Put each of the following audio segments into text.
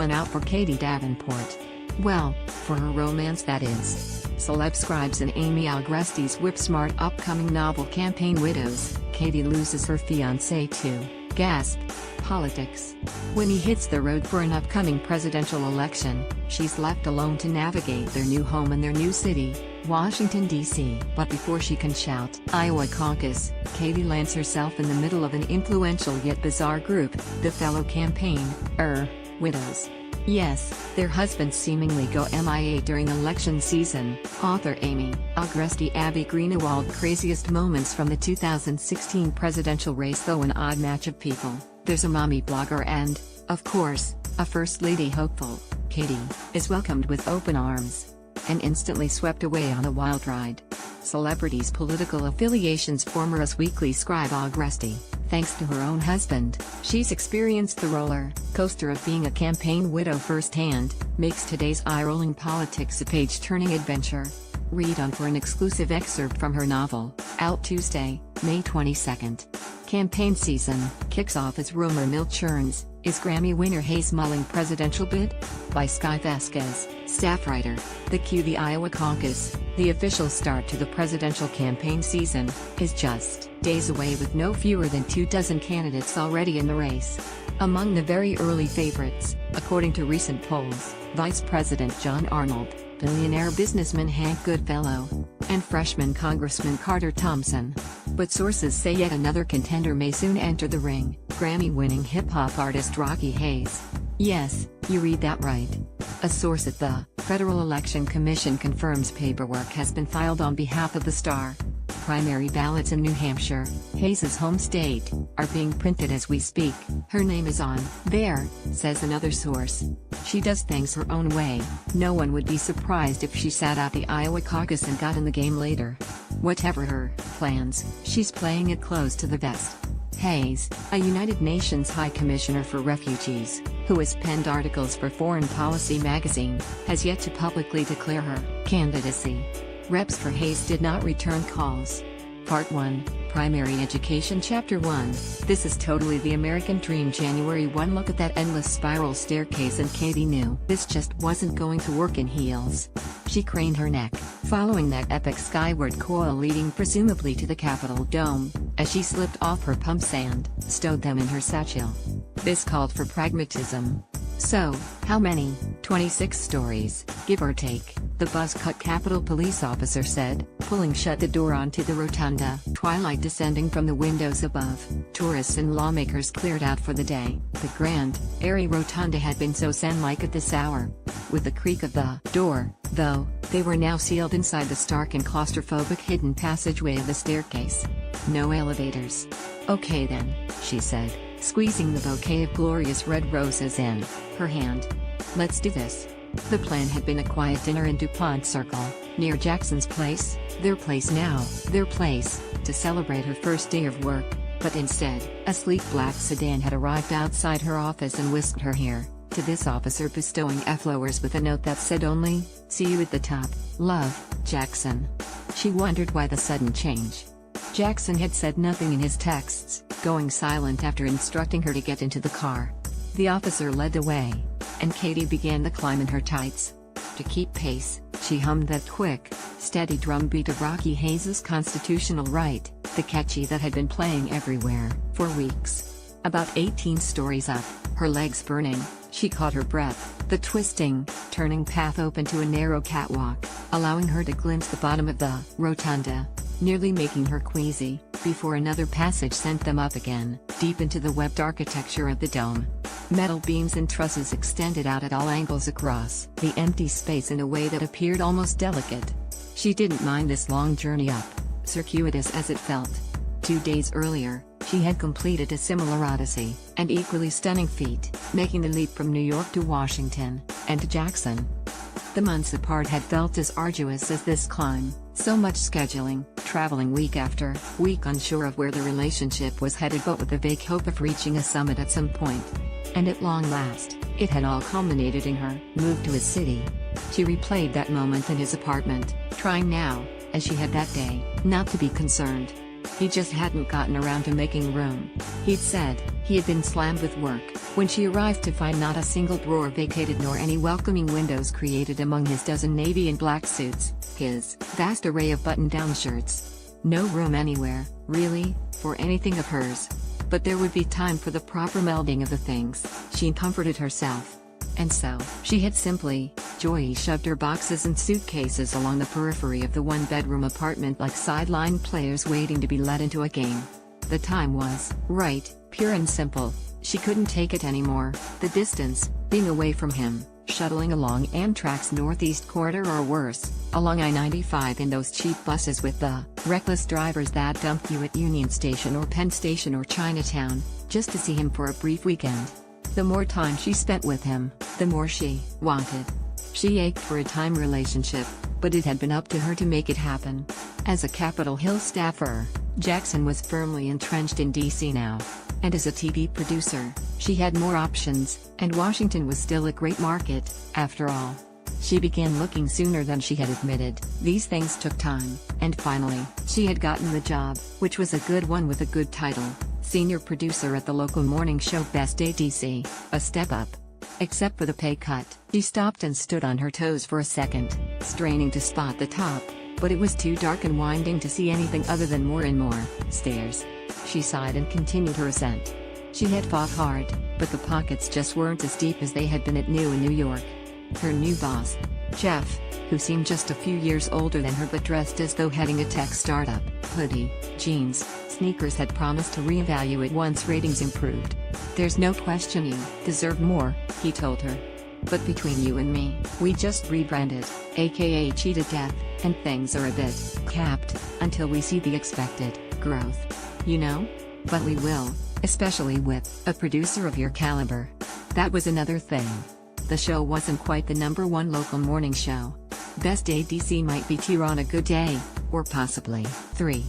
fallen out for Katie Davenport. Well, for her romance that is. Celeb scribes in Aimee Agresti's whip-smart upcoming novel Campaign Widows, Katie loses her fiancé to, gasp, politics. When he hits the road for an upcoming presidential election, she's left alone to navigate their new home in their new city, Washington, D.C. But before she can shout Iowa caucus, Katie lands herself in the middle of an influential yet bizarre group, the fellow campaign widows. Yes, their husbands seemingly go MIA during election season. Author Aimee Agresti Abby Greenawald. Craziest moments from the 2016 presidential race. Though an odd match of people, there's a mommy blogger and, of course, a first lady hopeful. Katie is welcomed with open arms and instantly swept away on a wild ride. Celebrities' political affiliations. Former Us Weekly scribe Agresti, thanks to her own husband, she's experienced the roller coaster of being a campaign widow firsthand, makes today's eye-rolling politics a page-turning adventure. Read on for an exclusive excerpt from her novel, out Tuesday, May 22. Campaign season kicks off as rumor mill churns. Is Grammy winner Hayes mulling presidential bid? By Sky Vasquez, staff writer. The Iowa caucus, the official start to the presidential campaign season, is just days away with no fewer than 24 candidates already in the race. Among the very early favorites, according to recent polls, Vice President John Arnold, billionaire businessman Hank Goodfellow, and freshman Congressman Carter Thompson. But sources say yet another contender may soon enter the ring, Grammy-winning hip-hop artist Rocky Hayes. Yes, you read that right. A source at the Federal Election Commission confirms paperwork has been filed on behalf of the star. Primary ballots in New Hampshire, Hayes' home state, are being printed as we speak. Her name is on there, says another source. She does things her own way. No one would be surprised if she sat out the Iowa caucus and got in the game later. Whatever her plans, she's playing it close to the vest. Hayes, a United Nations High Commissioner for Refugees, who has penned articles for Foreign Policy magazine, has yet to publicly declare her candidacy. Reps for Hayes did not return calls. Part 1, Primary Education. Chapter 1, This is Totally the American Dream. January 1. Look at that endless spiral staircase, and Katie knew this just wasn't going to work in heels. She craned her neck, following that epic skyward coil leading presumably to the Capitol dome, as she slipped off her pumps and stowed them in her satchel. This called for pragmatism. So, how many? 26 stories, give or take, the buzz-cut Capitol police officer said, pulling shut the door onto the rotunda. Twilight descending from the windows above, tourists and lawmakers cleared out for the day. The grand, airy rotunda had been so zen-like at this hour. With the creak of the door, though, they were now sealed inside the stark and claustrophobic hidden passageway of the staircase. No elevators. Okay then, she said, squeezing the bouquet of glorious red roses in her hand. Let's do this. The plan had been a quiet dinner in DuPont Circle, near Jackson's place, their place now, their place, to celebrate her first day of work, but instead, a sleek black sedan had arrived outside her office and whisked her here, to this officer bestowing flowers with a note that said only, "See you at the top, love, Jackson." She wondered why the sudden change. Jackson had said nothing in his texts, going silent after instructing her to get into the car. The officer led the way, and Katie began the climb in her tights. To keep pace, she hummed that quick, steady drum beat of Rocky Hayes' Constitutional Right, the catchy that had been playing everywhere for weeks. About 18 stories up, her legs burning, she caught her breath. The twisting, turning path opened to a narrow catwalk, allowing her to glimpse the bottom of the rotunda, nearly making her queasy, before another passage sent them up again, deep into the webbed architecture of the dome. Metal beams and trusses extended out at all angles across the empty space in a way that appeared almost delicate. She didn't mind this long journey up, circuitous as it felt. 2 days earlier, she had completed a similar odyssey, and equally stunning feat, making the leap from New York to Washington, and to Jackson. The months apart had felt as arduous as this climb, so much scheduling, traveling week after week, unsure of where the relationship was headed but with the vague hope of reaching a summit at some point. And at long last, it had all culminated in her move to his city. She replayed that moment in his apartment, trying now, as she had that day, not to be concerned. He just hadn't gotten around to making room. He'd said he had been slammed with work, When she arrived to find not a single drawer vacated nor any welcoming windows created among his dozen navy and black suits, his vast array of button-down shirts. No room anywhere, really, for anything of hers. But there would be time for the proper melding of the things, she comforted herself. And so, she had simply, shoved her boxes and suitcases along the periphery of the one-bedroom apartment like sideline players waiting to be let into a game. The time was right, pure and simple. She couldn't take it anymore, the distance, being away from him, shuttling along Amtrak's northeast corridor or worse, along I-95 in those cheap buses with the reckless drivers that dumped you at Union Station or Penn Station or Chinatown, just to see him for a brief weekend. The more time she spent with him, the more she wanted. She ached for a time relationship, but it had been up to her to make it happen. As a Capitol Hill staffer, Jackson was firmly entrenched in D.C. now. And as a TV producer, she had more options, and Washington was still a great market, after all. She began looking sooner than she had admitted. These things took time, and finally, she had gotten the job, which was a good one with a good title. Senior producer at the local morning show Best Day DC, a step up. Except for the pay cut. She stopped and stood on her toes for a second, straining to spot the top, but it was too dark and winding to see anything other than more and more stairs. She sighed and continued her ascent. She had fought hard, but the pockets just weren't as deep as they had been at New York. Her new boss, Jeff, who seemed just a few years older than her but dressed as though heading a tech startup, hoodie, jeans, sneakers, had promised to reevaluate once ratings improved. "There's no question you deserve more," he told her. "But between you and me, we just rebranded, aka cheated death, and things are a bit capped, until we see the expected growth. You know? But we will, especially with a producer of your caliber." That was another thing. The show wasn't quite the #1 local morning show. Best Day DC might be 2 on a good day, or possibly 3.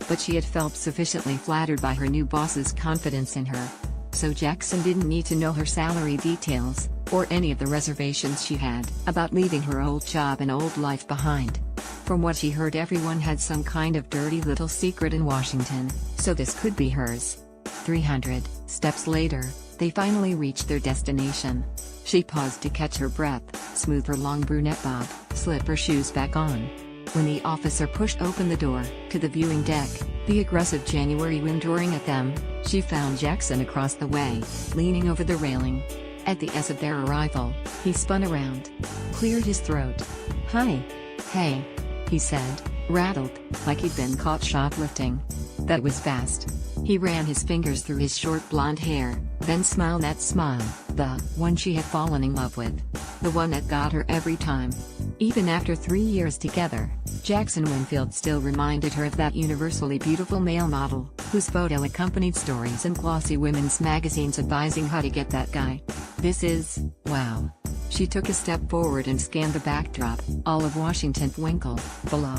But she had felt sufficiently flattered by her new boss's confidence in her. So Jackson didn't need to know her salary details, or any of the reservations she had about leaving her old job and old life behind. From what she heard, everyone had some kind of dirty little secret in Washington, so this could be hers. 300 steps later, they finally reached their destination. She paused to catch her breath, smooth her long brunette bob, slip her shoes back on. When the officer pushed open the door to the viewing deck, the aggressive January wind roaring at them, she found Jackson across the way, leaning over the railing. At the S of their arrival, he spun around, cleared his throat. "Hi. Hey," he said, rattled, like he'd been caught shoplifting. That was fast. He ran his fingers through his short blonde hair, then smiled that smile, the one she had fallen in love with. The one that got her every time. Even after 3 years together, Jackson Winfield still reminded her of that universally beautiful male model, whose photo accompanied stories in glossy women's magazines advising how to get that guy. This is, wow. She took a step forward and scanned the backdrop, all of Washington Winkle, below.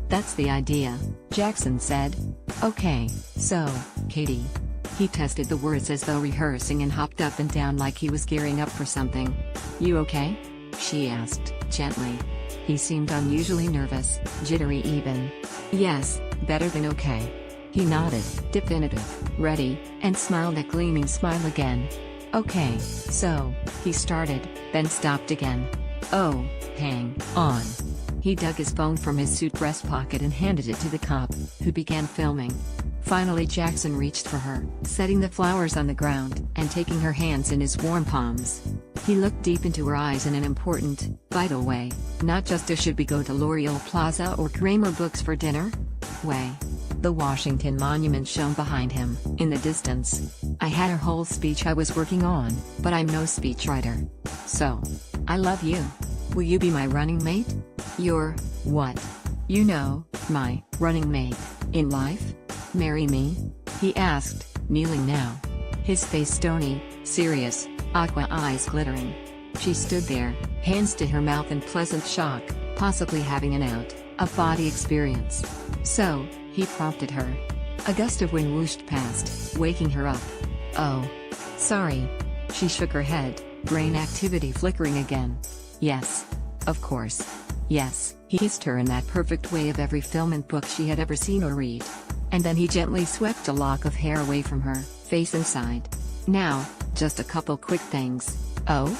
"That's the idea," Jackson said. "Okay, so, Katie." He tested the words as though rehearsing and hopped up and down like he was gearing up for something. "You okay?" she asked, gently. He seemed unusually nervous, jittery even. "Yes, better than okay." He nodded, definitive, ready, and smiled that gleaming smile again. "Okay, so," he started, then stopped again. "Oh, hang on." He dug his phone from his suit breast pocket and handed it to the cop, who began filming. Finally Jackson reached for her, setting the flowers on the ground, and taking her hands in his warm palms. He looked deep into her eyes in an important, vital way, not just a "should we go to L'Oreal Plaza or Kramer Books for dinner?" way. The Washington Monument shone behind him, in the distance. "I had a whole speech I was working on, but I'm no speechwriter. So, I love you. Will you be my running mate?" "Your, what?" "You know, my running mate, in life. Marry me?" he asked, kneeling now. His face stony, serious, aqua eyes glittering. She stood there, hands to her mouth in pleasant shock, possibly having an out-of-body experience. "So," he prompted her. A gust of wind whooshed past, waking her up. "Oh. Sorry." She shook her head, brain activity flickering again. "Yes. Of course. Yes." He kissed her in that perfect way of every film and book she had ever seen or read. And then he gently swept a lock of hair away from her face and sighed. "Now, Just a couple quick things. Oh?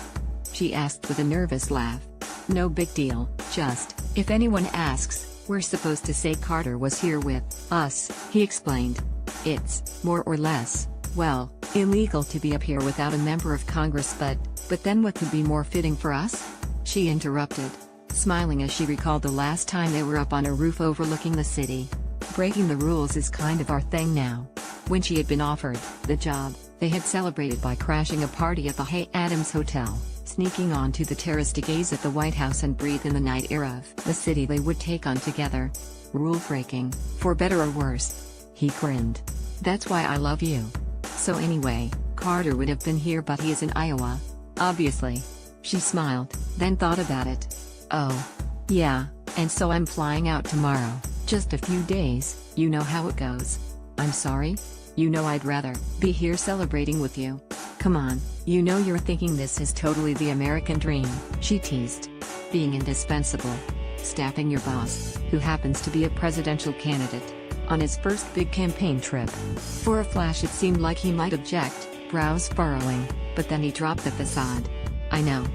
She asked with a nervous laugh. No big deal, just, if anyone asks, we're supposed to say Carter was here with us, he explained. It's, more or less, well, illegal to be up here without a member of Congress, but then what could be more fitting for us? She interrupted, smiling as she recalled the last time they were up on a roof overlooking the city. Breaking the rules is kind of our thing now. When she had been offered the job, they had celebrated by crashing a party at the Hay Adams Hotel, sneaking onto the terrace to gaze at the White House and breathe in the night air of the city they would take on together. Rule-breaking, for better or worse. He grinned. That's why I love you. So anyway, Carter would have been here, but he is in Iowa. Obviously. She smiled, then thought about it. Oh. Yeah, and so I'm flying out tomorrow, just a few days, you know how it goes. I'm sorry? You know I'd rather be here celebrating with you. Come on, you know you're thinking this is totally the American dream, she teased. Being indispensable. Staffing your boss, who happens to be a presidential candidate, on his first big campaign trip. For a flash it seemed like he might object, brows furrowing, but then he dropped the facade. I know.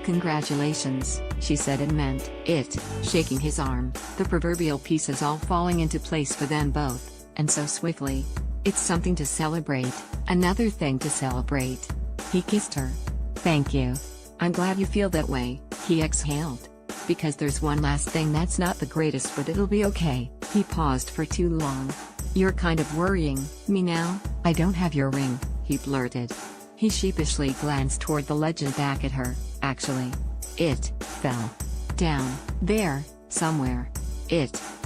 Congratulations, she said and meant it, shaking his arm, the proverbial pieces all falling into place for them both, and so swiftly. It's something to celebrate, another thing to celebrate. He kissed her. Thank you. I'm glad you feel that way, he exhaled. Because there's one last thing that's not the greatest, but it'll be okay. He paused for too long. You're kind of worrying me now. I don't have your ring, he blurted. He sheepishly glanced toward the legend back at her. Actually, it fell down there, somewhere.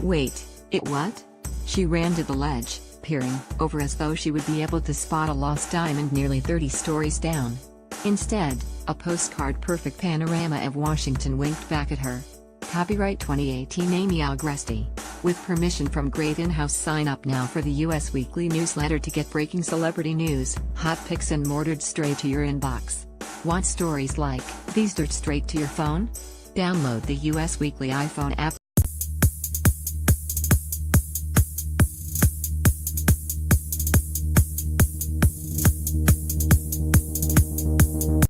Wait, it what? She ran to the ledge, peering over as though she would be able to spot a lost diamond nearly 30 stories down. Instead, a postcard-perfect panorama of Washington winked back at her. Copyright 2018 Aimee Agresti. With permission from Great In-House. Sign up now for the US Weekly newsletter to get breaking celebrity news, hot pics and mortared straight to your inbox. Want stories like these straight to your phone? Download the US Weekly iPhone app.